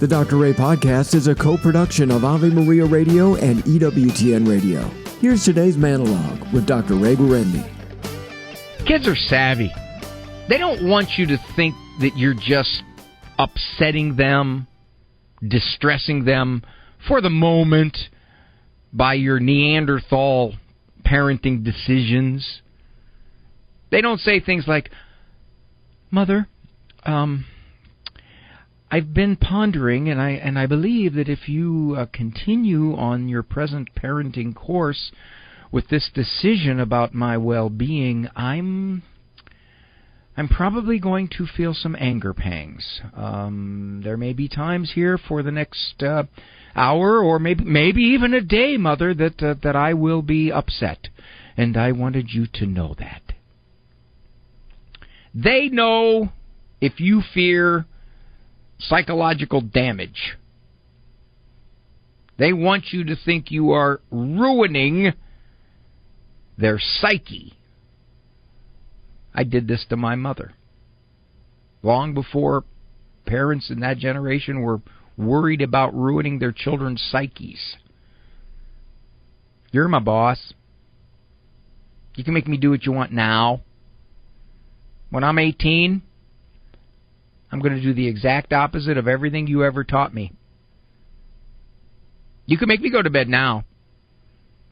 The Dr. Ray Podcast is a co-production of Ave Maria Radio and EWTN Radio. Here's today's monologue with Dr. Ray Guarendi. Kids are savvy. They don't want you to think that you're just upsetting them, distressing them for the moment by your Neanderthal parenting decisions. They don't say things like, "Mother, I've been pondering, and I believe that if you continue on your present parenting course with this decision about my well-being, I'm probably going to feel some anger pangs. There may be times here for the next hour or maybe even a day, Mother, that I will be upset, and I wanted you to know that." They know if you fear psychological damage. They want you to think you are ruining their psyche. I did this to my mother. Long before parents in that generation were worried about ruining their children's psyches. You're my boss. You can make me do what you want now. When I'm 18, I'm going to do the exact opposite of everything you ever taught me. You can make me go to bed now.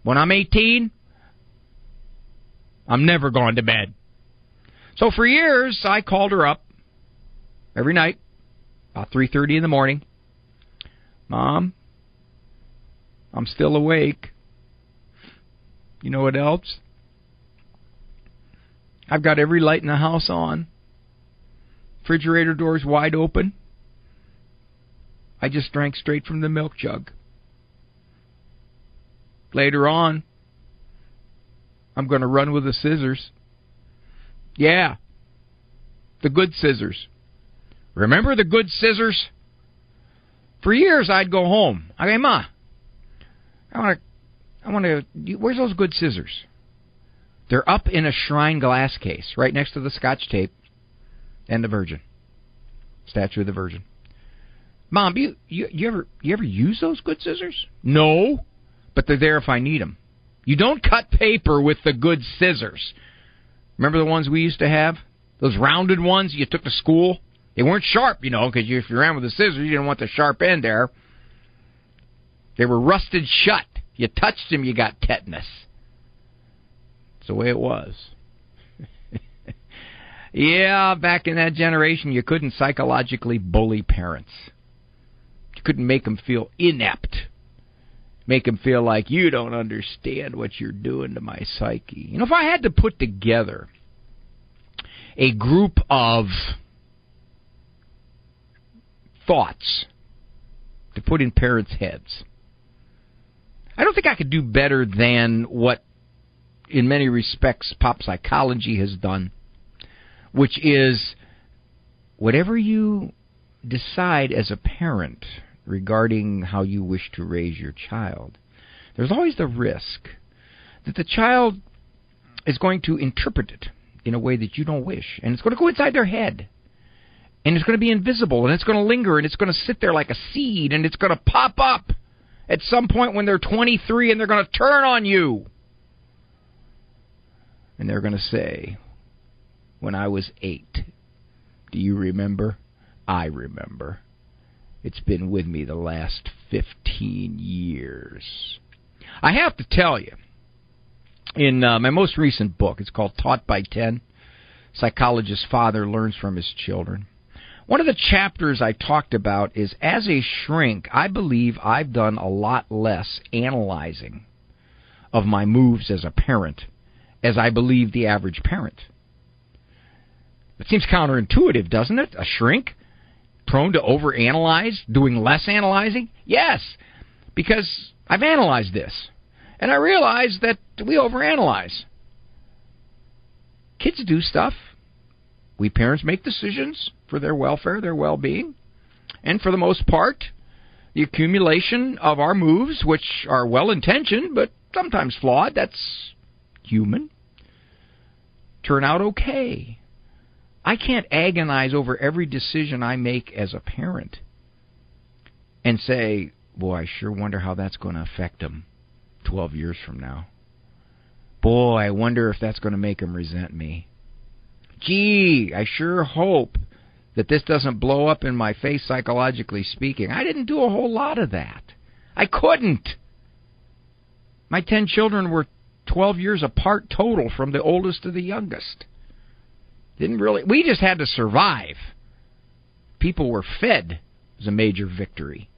When I'm 18, I'm never going to bed. So for years, I called her up every night, about 3:30 in the morning. "Mom, I'm still awake. You know what else? I've got every light in the house on. Refrigerator doors wide open. I just drank straight from the milk jug. Later on, I'm going to run with the scissors. Yeah, the good scissors. Remember the good scissors? For years, I'd go home. Okay, Ma, I want to, where's those good scissors? They're up in a shrine glass case, right next to the Scotch tape and the Virgin, statue of the Virgin. Mom, you ever use those good scissors? No, but they're there if I need them. You don't cut paper with the good scissors. Remember the ones we used to have? Those rounded ones you took to school? They weren't sharp, because if you ran with the scissors, you didn't want the sharp end there. They were rusted shut. You touched them, you got tetanus. It's the way it was. Yeah, back in that generation, you couldn't psychologically bully parents. You couldn't make them feel inept. Make them feel like you don't understand what you're doing to my psyche. If I had to put together a group of thoughts to put in parents' heads, I don't think I could do better than what, in many respects, pop psychology has done, which is whatever you decide as a parent regarding how you wish to raise your child, there's always the risk that the child is going to interpret it in a way that you don't wish, and it's going to go inside their head, and it's going to be invisible, and it's going to linger, and it's going to sit there like a seed, and it's going to pop up at some point when they're 23, and they're going to turn on you. And they're going to say, "When I was 8, do you remember? I remember. It's been with me the last 15 years. I have to tell you, in my most recent book, it's called Taught by 10, Psychologist's Father Learns from His Children. One of the chapters I talked about is, as a shrink, I believe I've done a lot less analyzing of my moves as a parent as I believe the average parent. It seems counterintuitive, doesn't it? A shrink? Prone to overanalyze? Doing less analyzing? Yes, because I've analyzed this. And I realize that we overanalyze. Kids do stuff. We parents make decisions for their welfare, their well-being. And for the most part, the accumulation of our moves, which are well-intentioned but sometimes flawed, that's human, turn out okay. I can't agonize over every decision I make as a parent. and say, boy, I sure wonder how that's going to affect him 12 years from now. Boy, I wonder if that's going to make him resent me. Gee, I sure hope that this doesn't blow up in my face psychologically speaking. I didn't do a whole lot of that. I couldn't. My 10 children were 12 years apart total from the oldest to the youngest. We just had to survive. People were fed. It was a major victory.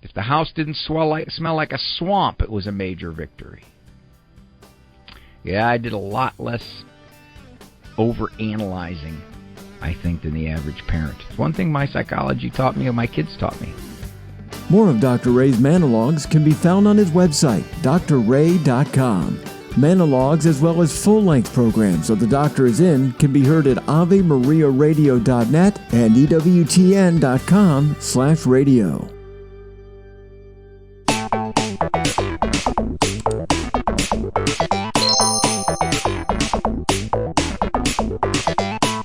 If the house didn't smell like a swamp, it was a major victory. Yeah, I did a lot less overanalyzing, I think, than the average parent. It's one thing my psychology taught me and my kids taught me. More of Dr. Ray's Monologues can be found on his website, drray.com. Monologues as well as full-length programs of The Doctor Is In can be heard at AveMariaRadio.net and EWTN.com/radio.